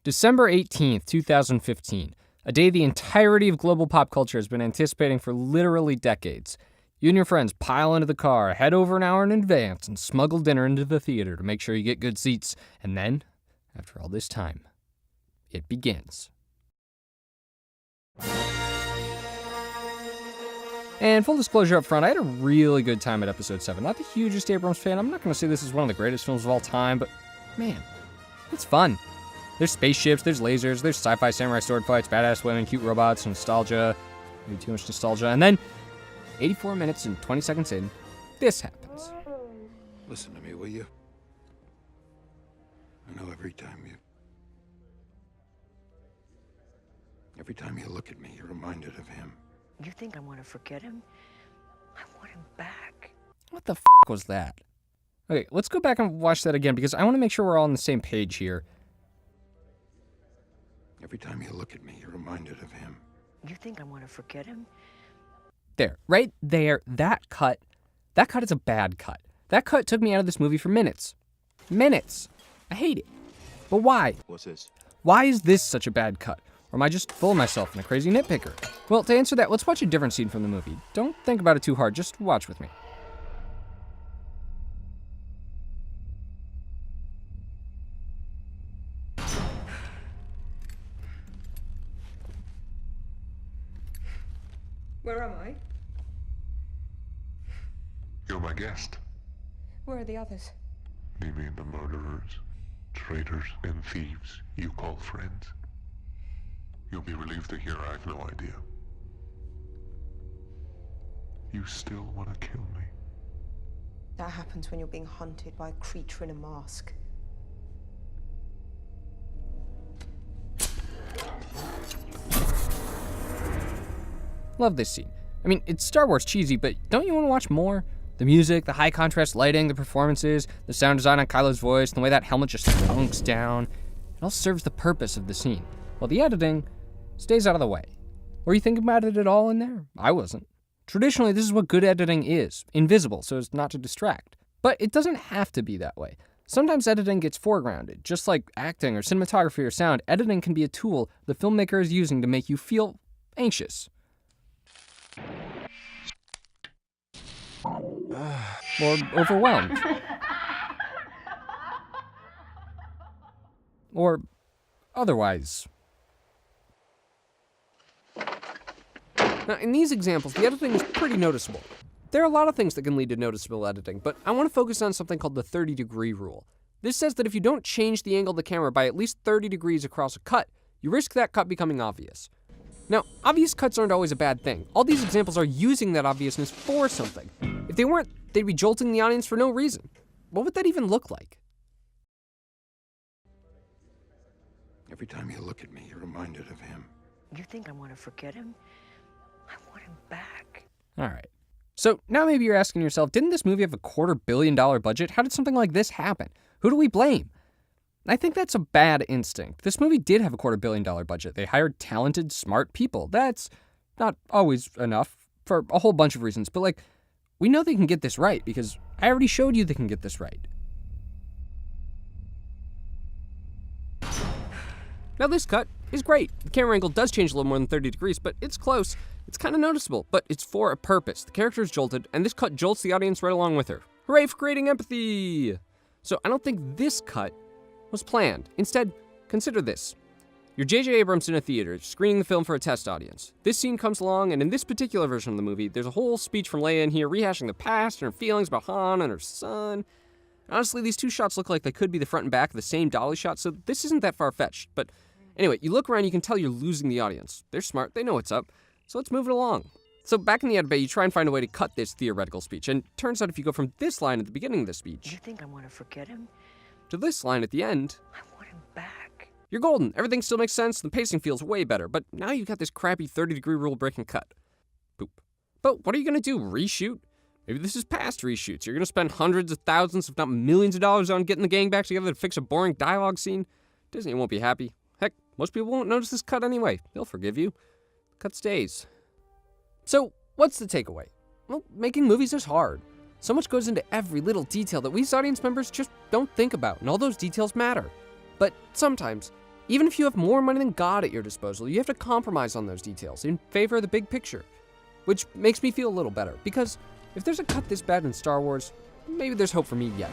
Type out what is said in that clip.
December 18th, 2015, a day the entirety of global pop culture has been anticipating for literally decades. You and your friends pile into the car, head over an hour in advance, and smuggle dinner into the theater to make sure you get good seats. And then, after all this time, it begins. And full disclosure up front, I had a really good time at episode 7. Not the hugest Abrams fan. I'm not going to say this is one of the greatest films of all time, but man, it's fun. There's spaceships, there's lasers, there's sci-fi samurai sword fights, badass women, cute robots, nostalgia, maybe too much nostalgia, and then 84 minutes and 20 seconds in, this happens. Listen to me, will you? I know every time you look at me, you're reminded of him. You think I want to forget him? I want him back. What the f*** was that? Okay, let's go back and watch that again because I want to make sure we're all on the same page here. Every time you look at me, you're reminded of him. You think I want to forget him? There, right there, that cut is a bad cut. That cut took me out of this movie for minutes. Minutes. I hate it. But why? What's this? Why is this such a bad cut? Or am I just full of myself and a crazy nitpicker? Well, to answer that, let's watch a different scene from the movie. Don't think about it too hard, just watch with me. Where am I? You're my guest. Where are the others? You mean the murderers, traitors, and thieves you call friends? You'll be relieved to hear I have no idea. You still want to kill me? That happens when you're being hunted by a creature in a mask. Love this scene. I mean, it's Star Wars cheesy, but don't you want to watch more? The music, the high contrast lighting, the performances, the sound design on Kylo's voice, and the way that helmet just thunks down. It all serves the purpose of the scene, while the editing stays out of the way. Were you thinking about it at all in there? I wasn't. Traditionally, this is what good editing is, invisible so as not to distract. But it doesn't have to be that way. Sometimes editing gets foregrounded. Just like acting or cinematography or sound, editing can be a tool the filmmaker is using to make you feel anxious. Or overwhelmed. Or otherwise. Now, in these examples, the editing is pretty noticeable. There are a lot of things that can lead to noticeable editing, but I want to focus on something called the 30-degree rule. This says that if you don't change the angle of the camera by at least 30 degrees across a cut, you risk that cut becoming obvious. Now, obvious cuts aren't always a bad thing. All these examples are using that obviousness for something. If they weren't, they'd be jolting the audience for no reason. What would that even look like? Every time you look at me, you're reminded of him. You think I want to forget him? I want him back. All right. So now maybe you're asking yourself, didn't this movie have a $250 million budget? How did something like this happen? Who do we blame? I think that's a bad instinct. This movie did have a $250 million budget. They hired talented, smart people. That's not always enough for a whole bunch of reasons, but we know they can get this right because I already showed you they can get this right. Now this cut is great. The camera angle does change a little more than 30 degrees, but it's close. It's kind of noticeable, but it's for a purpose. The character is jolted, and this cut jolts the audience right along with her. Hooray for creating empathy! So I don't think this cut was planned. Instead, consider this. You're J.J. Abrams in a theater, screening the film for a test audience. This scene comes along, and in this particular version of the movie, there's a whole speech from Leia in here rehashing the past and her feelings about Han and her son. Honestly, these two shots look like they could be the front and back of the same dolly shot, so this isn't that far-fetched. But anyway, you look around, you can tell you're losing the audience. They're smart, they know what's up, so let's move it along. So back in the edit bay, you try and find a way to cut this theoretical speech, and turns out if you go from this line at the beginning of the speech You think I want to forget him? to this line at the end, I want him back. you're golden. Everything still makes sense, the pacing feels way better, but now you've got this crappy 30-degree rule breaking cut. Boop. But what are you gonna do, reshoot? Maybe this is past reshoots. You're gonna spend hundreds of thousands, if not millions of dollars on getting the gang back together to fix a boring dialogue scene? Disney won't be happy. Heck, most people won't notice this cut anyway. They'll forgive you. Cut stays. So, what's the takeaway? Well, making movies is hard. So much goes into every little detail that we as audience members just don't think about, and all those details matter. But sometimes, Even if you have more money than God at your disposal, you have to compromise on those details in favor of the big picture. Which makes me feel a little better, because if there's a cut this bad in Star Wars, maybe there's hope for me yet.